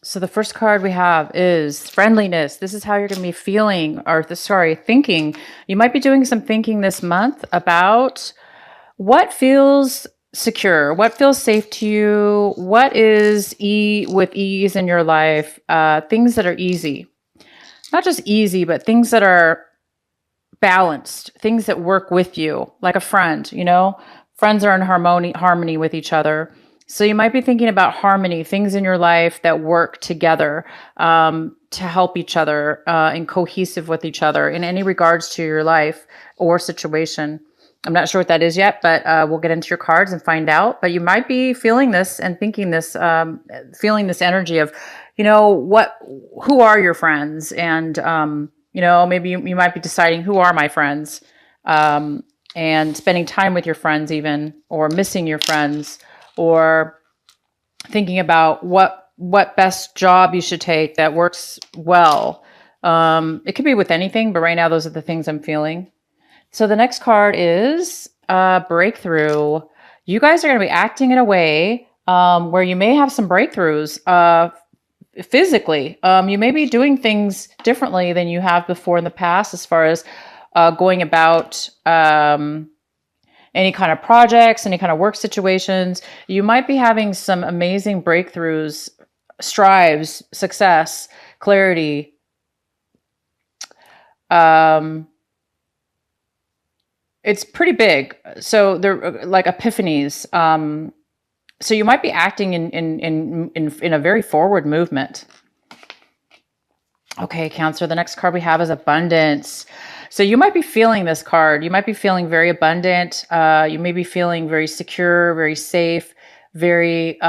So the first card we have is friendliness. This is how you're going to be feeling, or thinking. You might be doing some thinking this month about what feels secure, what feels safe to you, what is with ease in your life, things that are easy, not just easy, but things that are balanced, things that work with you, like a friend, friends are in harmony with each other. So you might be thinking about harmony, things in your life that work together to help each other and cohesive with each other in any regards to your life or situation. I'm not sure what that is yet, but we'll get into your cards and find out. But you might be feeling this and thinking this, feeling this energy of, who are your friends? And, maybe you might be deciding who are my friends, and spending time with your friends even, or missing your friends, or thinking about what best job you should take that works well. It could be with anything, but right now those are the things I'm feeling. So the next card is breakthrough. You guys are going to be acting in a way where you may have some breakthroughs physically. You may be doing things differently than you have before in the past as far as going about any kind of projects, any kind of work situations. You might be having some amazing breakthroughs, strives, success, clarity. It's pretty big. So they're like epiphanies. So you might be acting in a very forward movement. Okay, Cancer, the next card we have is abundance. So you might be feeling this card. You might be feeling very abundant. You may be feeling very secure, very safe, very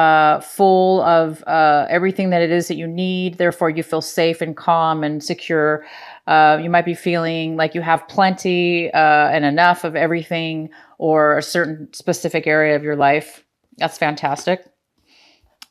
full of everything that it is that you need. Therefore, you feel safe and calm and secure. You might be feeling like you have plenty and enough of everything or a certain specific area of your life. That's fantastic.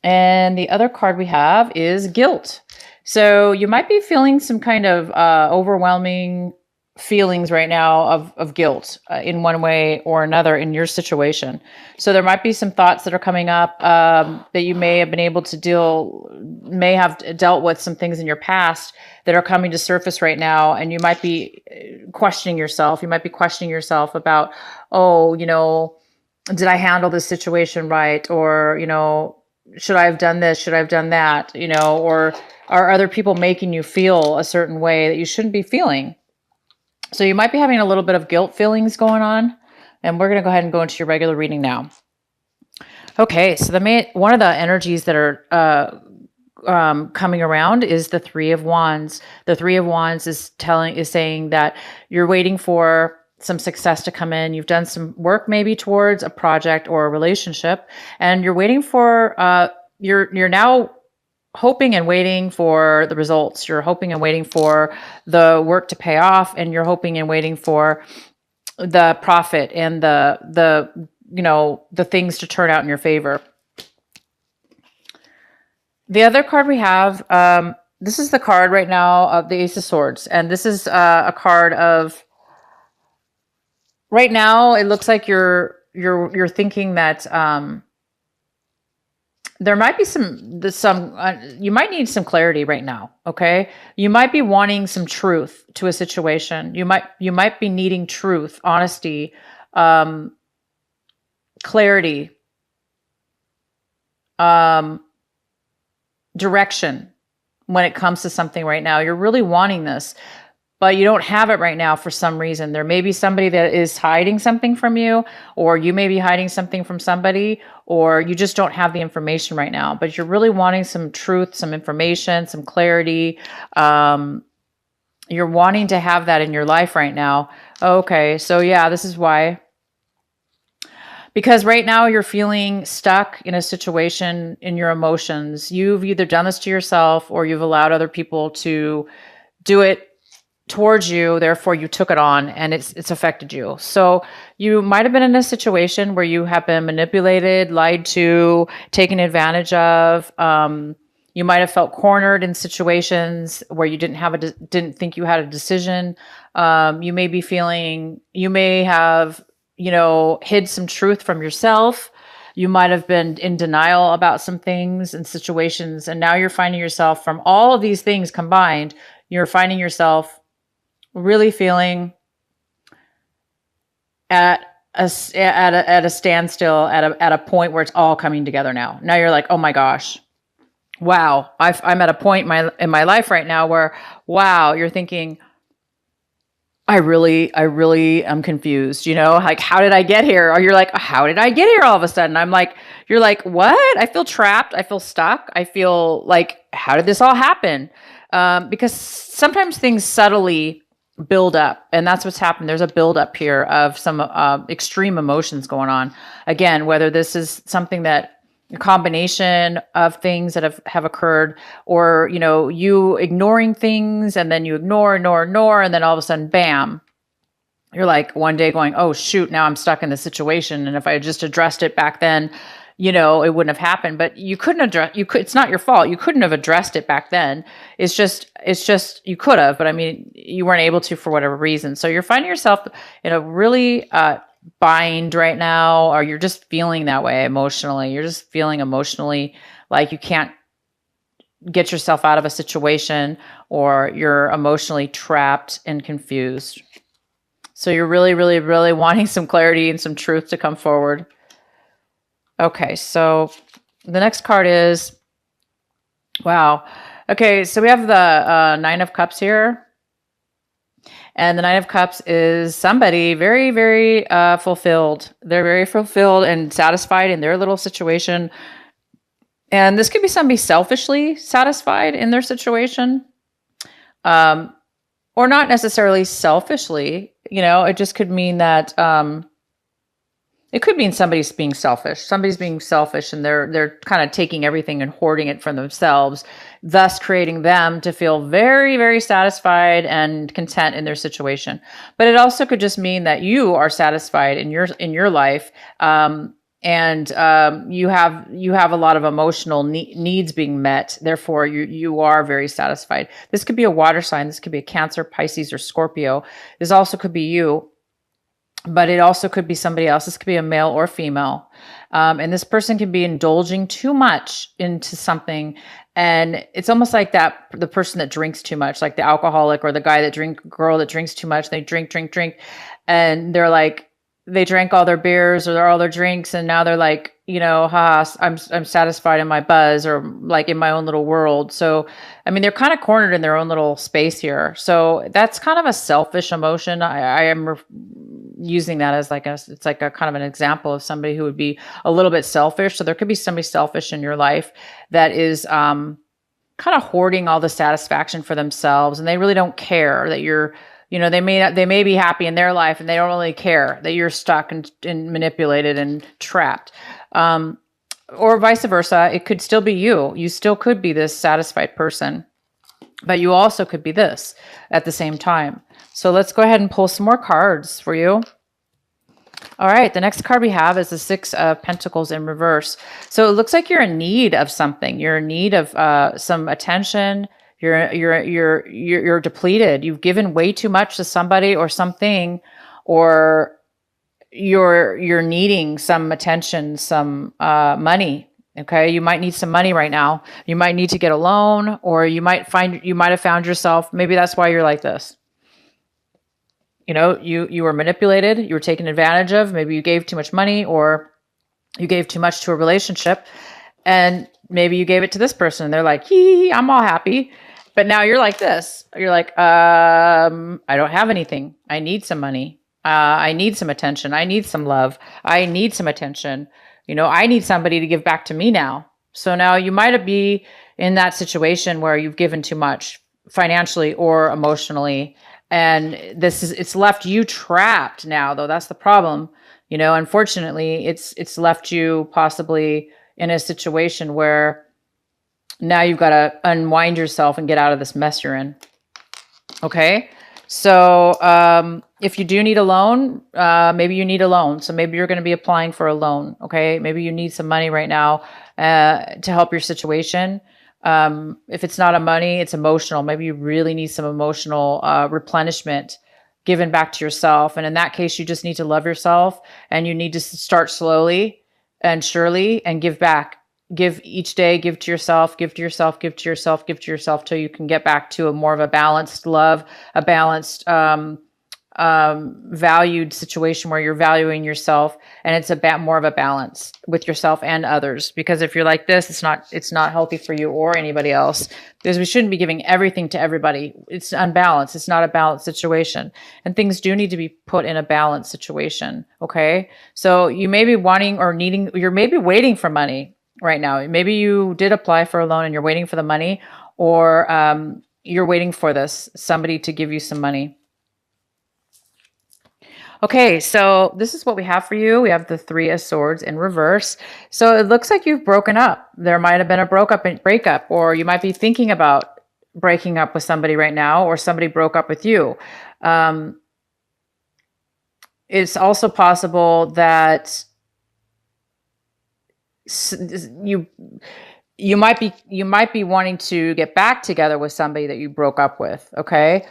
And the other card we have is guilt. So you might be feeling some kind of overwhelming feelings right now of guilt in one way or another in your situation. So there might be some thoughts that are coming up that you may have been able to may have dealt with some things in your past that are coming to surface right now. And you might be questioning yourself. You might be questioning yourself about, did I handle this situation right? Or, should I have done this? Should I have done that? Or are other people making you feel a certain way that you shouldn't be feeling? So you might be having a little bit of guilt feelings going on. And we're going to go ahead and go into your regular reading now. Okay, so one of the energies that are coming around is the Three of Wands. The Three of Wands is saying that you're waiting for some success to come in. You've done some work maybe towards a project or a relationship, and you're waiting for you're now hoping and waiting for the results. You're hoping and waiting for the work to pay off, and you're hoping and waiting for the profit and the things to turn out in your favor. The other card we have, this is the card right now of the Ace of Swords, and this is a card of. Right now, it looks like you're thinking that there might be you might need some clarity right now. Okay, you might be wanting some truth to a situation. You might be needing truth, honesty, clarity, direction when it comes to something right now. You're really wanting this, but you don't have it right now for some reason. There may be somebody that is hiding something from you, or you may be hiding something from somebody, or you just don't have the information right now, but you're really wanting some truth, some information, some clarity. You're wanting to have that in your life right now. Okay, so yeah, this is why. Because right now you're feeling stuck in a situation in your emotions. You've either done this to yourself or you've allowed other people to do it towards you. Therefore, you took it on and it's affected you. So you might have been in a situation where you have been manipulated, lied to, taken advantage of. You might have felt cornered in situations where you didn't think you had a decision. You may have hid some truth from yourself. You might have been in denial about some things and situations. And now you're finding yourself, from all of these things combined, you're finding yourself really feeling at at a standstill, at a point where it's all coming together now. Now you're like, oh my gosh, wow, I'm at a point in my life right now where, wow, you're thinking, I really am confused. Like, how did I get here? Or you're like, how did I get here all of a sudden? I'm like, you're like, what? I feel trapped. I feel stuck. I feel like, how did this all happen? Because sometimes things subtly build up, and that's what's happened. There's a build up here of some extreme emotions going on. Again, whether this is something that a combination of things that have occurred, or you ignoring things, and then you ignore, and then all of a sudden, bam, you're like one day going, oh shoot, now I'm stuck in this situation, and if I had just addressed it back then, it wouldn't have happened. But you couldn't address, it's not your fault, you couldn't have addressed it back then. It's just you could have, but I mean, you weren't able to for whatever reason. So you're finding yourself in a really bind right now, or you're just feeling that way emotionally. You're just feeling emotionally like you can't get yourself out of a situation, or you're emotionally trapped and confused. So you're really, really, really wanting some clarity and some truth to come forward. Okay, so the next card is, wow. Okay, so we have the Nine of Cups here. And the Nine of Cups is somebody very, very fulfilled. They're very fulfilled and satisfied in their little situation. And this could be somebody selfishly satisfied in their situation, or not necessarily selfishly. It just could mean that it could mean somebody's being selfish. Somebody's being selfish, and they're kind of taking everything and hoarding it for themselves, thus creating them to feel very, very satisfied and content in their situation. But it also could just mean that you are satisfied in your life, and you have a lot of emotional needs being met. Therefore, you are very satisfied. This could be a water sign. This could be a Cancer, Pisces, or Scorpio. This also could be you. But it also could be somebody else. This could be a male or female. And this person can be indulging too much into something. And it's almost like the person that drinks too much, like the alcoholic, or the girl that drinks too much. They drink. And they're like, they drank all their beers or all their drinks. And now they're like, I'm satisfied in my buzz, or like in my own little world. So, I mean, they're kind of cornered in their own little space here. So that's kind of a selfish emotion. I am using that as it's like a kind of an example of somebody who would be a little bit selfish. So there could be somebody selfish in your life that is kind of hoarding all the satisfaction for themselves, and they really don't care that you're, they may be happy in their life, and they don't really care that you're stuck and manipulated and trapped. Or vice versa. It could still be you. You still could be this satisfied person, but you also could be this at the same time. So let's go ahead and pull some more cards for you. All right, the next card we have is the Six of Pentacles in reverse. So it looks like you're in need of something. You're in need of some attention. You're depleted. You've given way too much to somebody or something, or you're needing some attention, some money. Okay, you might need some money right now. You might need to get a loan, or you might have found yourself. Maybe that's why you're like this. You were manipulated. You were taken advantage of. Maybe you gave too much money, or you gave too much to a relationship, and maybe you gave it to this person. And they're like, I'm all happy. But now you're like this. You're like, I don't have anything. I need some money. I need some attention. I need some love. I need some attention. I need somebody to give back to me now. So now you might be in that situation where you've given too much financially or emotionally. And it's left you trapped now, though. That's the problem. Unfortunately, it's left you possibly in a situation where now you've got to unwind yourself and get out of this mess you're in. Okay. So, if you do need a loan, maybe you need a loan. So maybe you're going to be applying for a loan. Okay. Maybe you need some money right now, to help your situation. If it's not a money, it's emotional. Maybe you really need some emotional, replenishment given back to yourself. And in that case, you just need to love yourself, and you need to start slowly. and surely, and give back. Give each day, give to yourself, give to yourself, give to yourself, give to yourself, till you can get back to a more of a balanced love, a balanced valued situation where you're valuing yourself, and it's more of a balance with yourself and others. Because if you're like this, it's not healthy for you or anybody else, because we shouldn't be giving everything to everybody. It's unbalanced. It's not a balanced situation, and things do need to be put in a balanced situation. Okay. So you may be wanting or needing, you're maybe waiting for money right now. Maybe you did apply for a loan and you're waiting for the money, or you're waiting for somebody to give you some money. Okay, so this is what we have for you. We have the Three of Swords in reverse. So it looks like you've broken up. There might have been a breakup, or you might be thinking about breaking up with somebody right now, or somebody broke up with you. It's also possible that you might be wanting to get back together with somebody that you broke up with. Okay.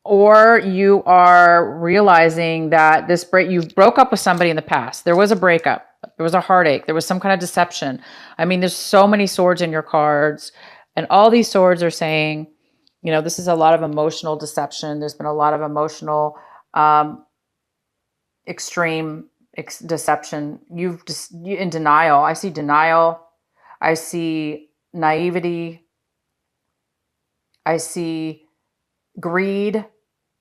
Or you are realizing that you broke up with somebody in the past. There was a breakup. There was a heartache. There was some kind of deception. I mean, there's so many swords in your cards, and all these swords are saying, this is a lot of emotional deception. There's been a lot of emotional, extreme deception. You in denial. I see denial. I see naivety. I see greed.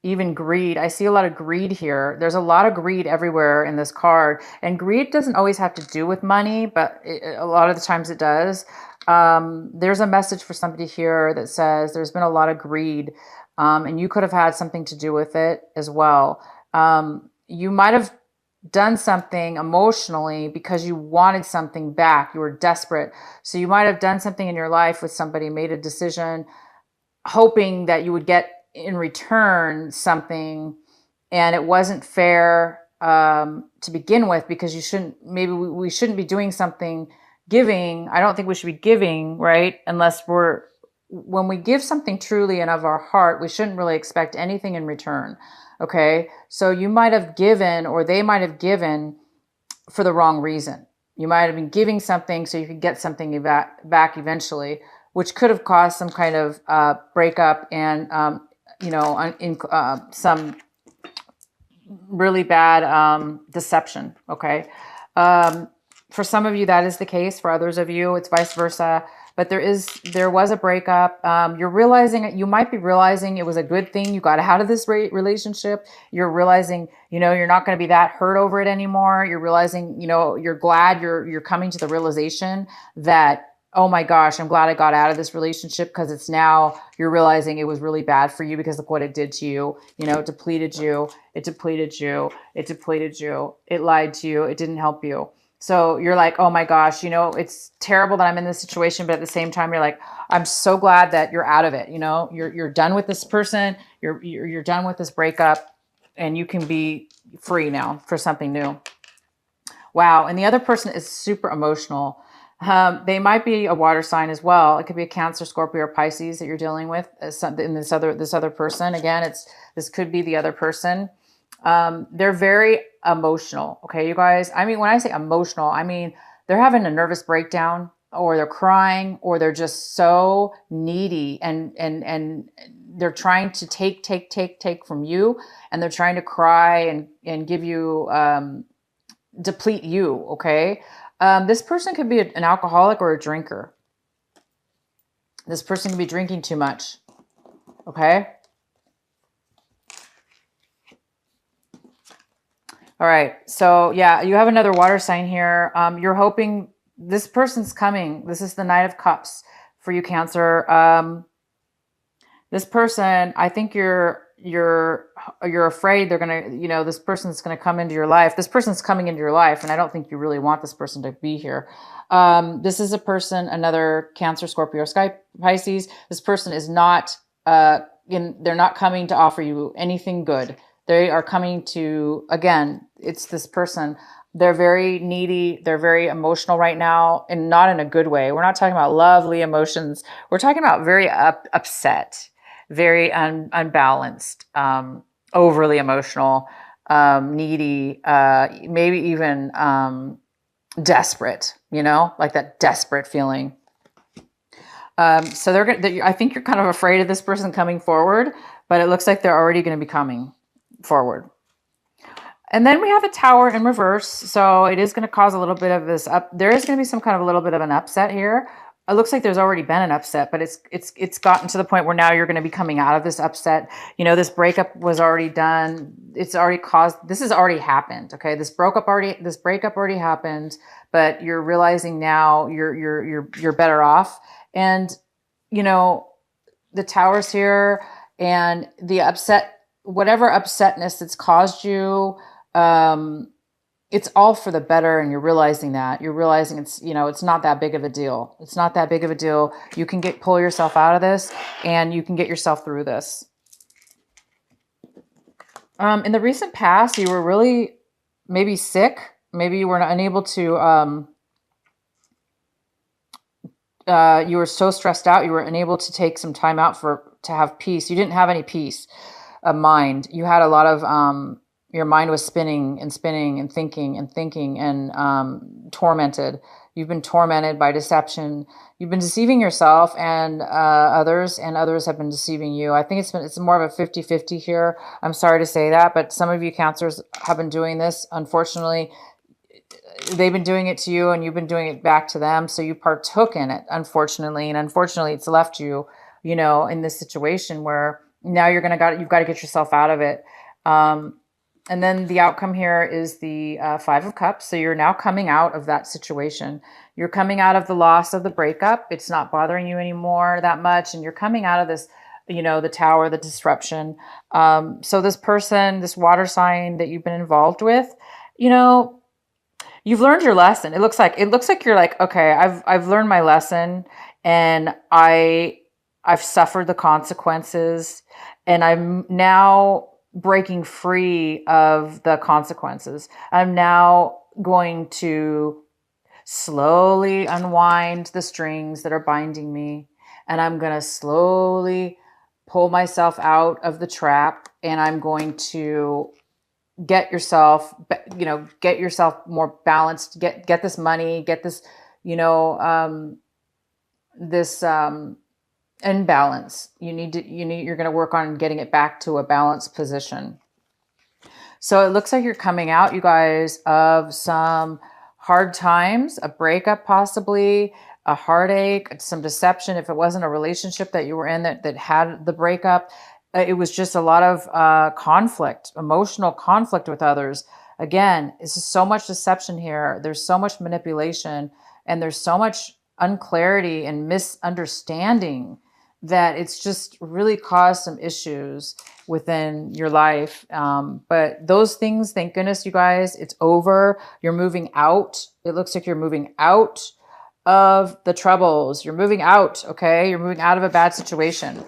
Even greed. I see a lot of greed here. There's a lot of greed everywhere in this card. And greed doesn't always have to do with money, but a lot of the times it does. There's a message for somebody here that says there's been a lot of greed, and you could have had something to do with it as well. You might have done something emotionally because you wanted something back. You were desperate. So you might have done something in your life with somebody, made a decision, hoping that you would get in return something, and it wasn't fair to begin with, because we shouldn't be doing something giving. I don't think we should be giving, right? When we give something truly and of our heart, we shouldn't really expect anything in return. Okay. So you might have given, or they might have given for the wrong reason. You might have been giving something so you could get something back eventually, which could have caused some kind of breakup and some really bad deception. Okay. For some of you, that is the case. For others of you, it's vice versa. But there was a breakup. You might be realizing it was a good thing you got out of this relationship. You're realizing, you're not going to be that hurt over it anymore. You're realizing, you're glad you're coming to the realization that, oh my gosh, I'm glad I got out of this relationship, because it's now you're realizing it was really bad for you because of what it did to you. It depleted you. It depleted you. It depleted you. It lied to you. It didn't help you. So you're like, oh my gosh, it's terrible that I'm in this situation. But at the same time, you're like, I'm so glad that you're out of it. You're done with this person. You're done with this breakup, and you can be free now for something new. Wow. And the other person is super emotional. They might be a water sign as well. It could be a Cancer, Scorpio, or Pisces that you're dealing with. In this other person. Again, this could be the other person. They're very emotional. Okay, you guys. I mean, when I say emotional, I mean they're having a nervous breakdown, or they're crying, or they're just so needy, and they're trying to take from you, and they're trying to cry and give you deplete you. Okay. This person could be an alcoholic or a drinker. This person could be drinking too much. Okay. All right. So yeah, you have another water sign here. You're hoping this person's coming. This is the Knight of Cups for you, Cancer. This person, I think you're afraid they're going to, this person's going to come into your life. This person's coming into your life, and I don't think you really want this person to be here. This is a person, another Cancer, Scorpio, Sky, Pisces. This person is not, they're not coming to offer you anything good. They are coming to, again, it's this person. They're very needy. They're very emotional right now, and not in a good way. We're not talking about lovely emotions. We're talking about very upset, very unbalanced, overly emotional. needy, maybe even desperate, like that desperate feeling. So I think you're kind of afraid of this person coming forward, but it looks like they're already going to be coming forward. And then we have a Tower in reverse. So it is going to cause a little bit of this up. There is going to be some kind of a little bit of an upset here. It looks like there's already been an upset, but it's gotten to the point where now you're going to be coming out of this upset. This breakup was already done. This has already happened. Okay. This breakup already happened, but you're realizing now you're better off. And, the Tower's here, and the upset, whatever upsetness that's caused you, it's all for the better. And you're realizing it's not that big of a deal. It's not that big of a deal. You can pull yourself out of this, and you can get yourself through this. In the recent past, you were really maybe sick. Maybe you were unable to, you were so stressed out, you were unable to take some time out to have peace. You didn't have any peace of mind. You had a lot of, your mind was spinning and spinning and thinking and tormented. You've been tormented by deception. You've been deceiving yourself and others have been deceiving you. I think it's more of a 50-50 here. I'm sorry to say that, but some of you counselors have been doing this. Unfortunately, they've been doing it to you, and you've been doing it back to them. So you partook in it, unfortunately. And unfortunately, it's left you, in this situation where now you've got to get yourself out of it. And then the outcome here is the Five of Cups. So you're now coming out of that situation. You're coming out of the loss of the breakup. It's not bothering you anymore that much. And you're coming out of this, the Tower, the disruption. So this person, this water sign that you've been involved with, you've learned your lesson. It looks like you're like, okay, I've learned my lesson, and I've suffered the consequences, and I'm now breaking free of the consequences. I'm now going to slowly unwind the strings that are binding me, and I'm going to slowly pull myself out of the trap, and I'm going to get yourself more balanced, get this money, get this, this imbalance. You're going to work on getting it back to a balanced position. So it looks like you're coming out, you guys, of some hard times, a breakup, possibly a heartache, some deception. If it wasn't a relationship that you were in that had the breakup, it was just a lot of conflict, emotional conflict with others. Again, this is so much deception here. There's so much manipulation, and there's so much unclarity and misunderstanding that it's just really caused some issues within your life. But those things, thank goodness, you guys, it's over. You're moving out. It looks like you're moving out of the troubles. You're moving out, okay? You're moving out of a bad situation.